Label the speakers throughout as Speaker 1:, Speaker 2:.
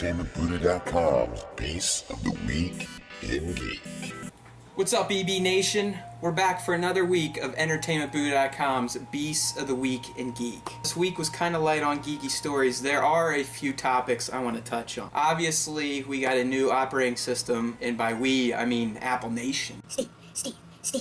Speaker 1: EntertainmentBuddha.com's Beast of the Week in Geek.
Speaker 2: What's up, EB Nation? We're back for another week of EntertainmentBuddha.com's Beasts of the Week in Geek. This week was kind of light on geeky stories. There are a few topics I want to touch on. Obviously, we got a new operating system, and by we, I mean Apple Nation. Steve.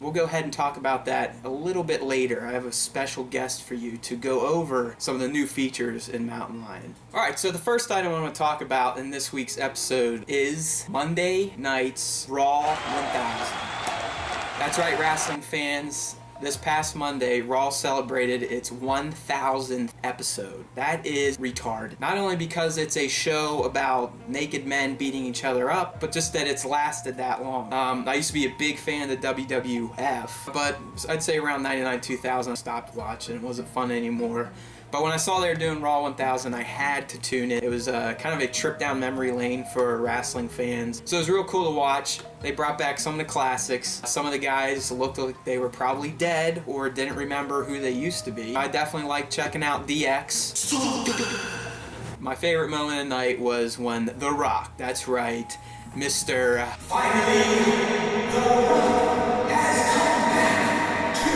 Speaker 2: We'll go ahead and talk about that a little bit later. I have a special guest for you to go over some of the new features in Mountain Lion. Alright, so the first item I want to talk about in this week's episode is Monday night's Raw 1000. That's right, wrestling fans. This past Monday, Raw celebrated its 1000th episode. That is retarded. Not only because it's a show about naked men beating each other up, but just that it's lasted that long. I used to be a big fan of the WWF, but I'd say around 99-2000 I stopped watching. It wasn't fun anymore. But when I saw they were doing Raw 1000, I had to tune in. It was kind of a trip down memory lane for wrestling fans. So it was real cool to watch. They brought back some of the classics. Some of the guys looked like they were probably dead or didn't remember who they used to be. I definitely liked checking out DX. My favorite moment of the night was when The Rock, that's right, Mr. Finally, The Rock has come back to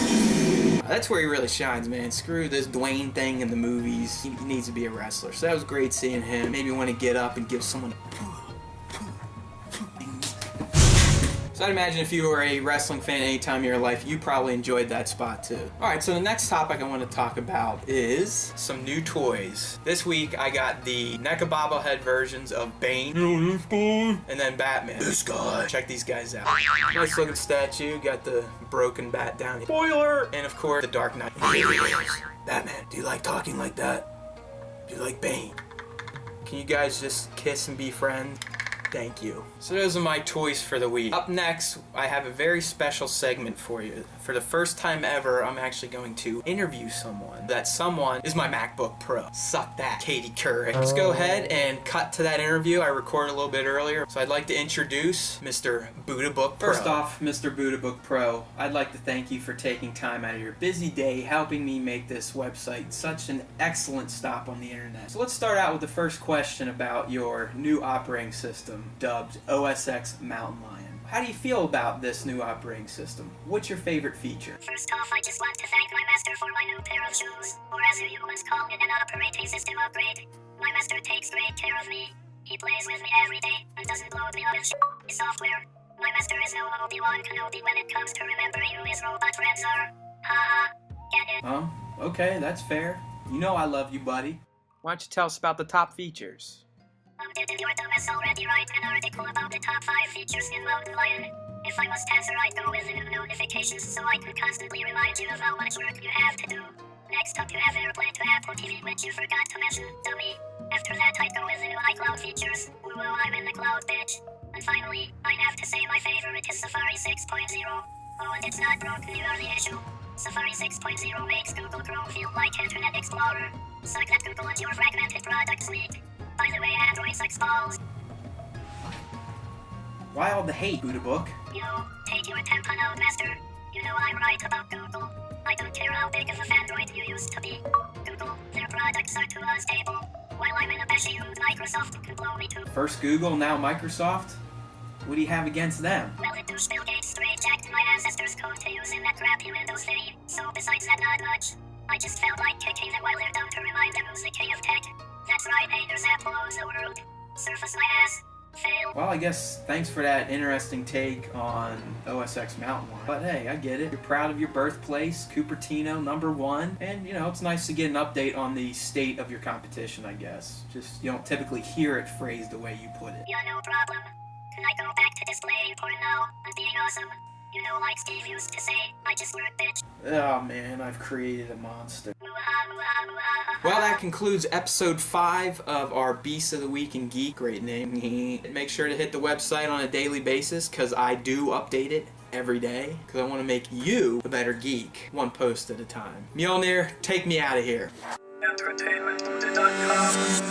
Speaker 2: TV. That's where he really shines, man. Screw this Dwayne thing in the movies. He needs to be a wrestler. So that was great seeing him. Made me want to get up and give someone a... So I'd imagine if you were a wrestling fan any time in your life, you probably enjoyed that spot too. Alright, so the next topic I want to talk about is some new toys. This week I got the NECA bobblehead versions of Bane and then Batman. This guy. Check these guys out. Nice looking statue, got the broken bat down here. Spoiler! And of course, the Dark Knight. Batman, do you like talking like that? Do you like Bane? Can you guys just kiss and be friends? Thank you. So those are my toys for the week. Up next, I have a very special segment for you. For the first time ever, I'm actually going to interview someone. That someone is my MacBook Pro. Suck that, Katie Couric. Let's go ahead and cut to that interview I recorded a little bit earlier. So I'd like to introduce Mr. BuddhaBook Pro. First off, Mr. BuddhaBook Pro, I'd like to thank you for taking time out of your busy day helping me make this website such an excellent stop on the internet. So let's start out with the first question about your new operating system, dubbed OS X Mountain Lion. How do you feel about this new operating system? What's your favorite feature?
Speaker 3: First off, I just want to thank my master for my new pair of shoes, or as you humans call it, an operating system upgrade. My master takes great care of me. He plays with me every day and doesn't load me on his software. My master is no Obi-Wan Kenobi when it comes to remembering who his robot friends are. Haha, get it?
Speaker 2: Okay, that's fair. You know I love you, buddy. Why don't you tell us about the top features?
Speaker 3: Did your dumbass already write an article about the top 5 features in Mountain Lion? If I must answer, I'd go with the new notifications so I could constantly remind you of how much work you have to do. Next up, you have AirPlay to Apple TV, which you forgot to mention, dummy. After that, I'd go with the new iCloud features. Woo, I'm in the cloud, bitch. And finally, I'd have to say my favorite is Safari 6.0. Oh, and it's not broken, you are the issue. Safari 6.0 makes Google Chrome feel like Internet Explorer. Suck that, Google, and your fragmented product suite. By the way, Android sucks balls.
Speaker 2: Why all the hate, BuddhaBook?
Speaker 3: Yo, take your tampon out, master. You know I'm right about Google. I don't care how big of a fandroid you used to be. Google, their products are too unstable. While I'm in a bashy mood, Microsoft can blow me too.
Speaker 2: First Google, now Microsoft? What do you have against them?
Speaker 3: Well, the douche Bill Gates straight jacked my ancestors' code to use in that crappy Windows 3. So besides that, not much. I just felt like kicking them while they're dumb to remind them who's the king of tech. That's right, haters, Apple owns the world. Surface my ass. Fail. Well,
Speaker 2: I guess thanks for that interesting take on OS X Mountain Lion. But hey, I get it. You're proud of your birthplace, Cupertino, #1. And, you know, it's nice to get an update on the state of your competition, I guess. Just, you don't typically hear it phrased the way you put it.
Speaker 3: Yeah, no problem. Can I go back to displaying porn now and being awesome? You know, like Steve used to say, I just work, bitch.
Speaker 2: Oh man, I've created a monster. Well, that concludes episode 5 of our Beast of the Week in Geek. Great name. Make sure to hit the website on a daily basis, because I do update it every day, because I want to make you a better geek, one post at a time. Mjolnir, take me out of here.
Speaker 4: EntertainmentBuddha.com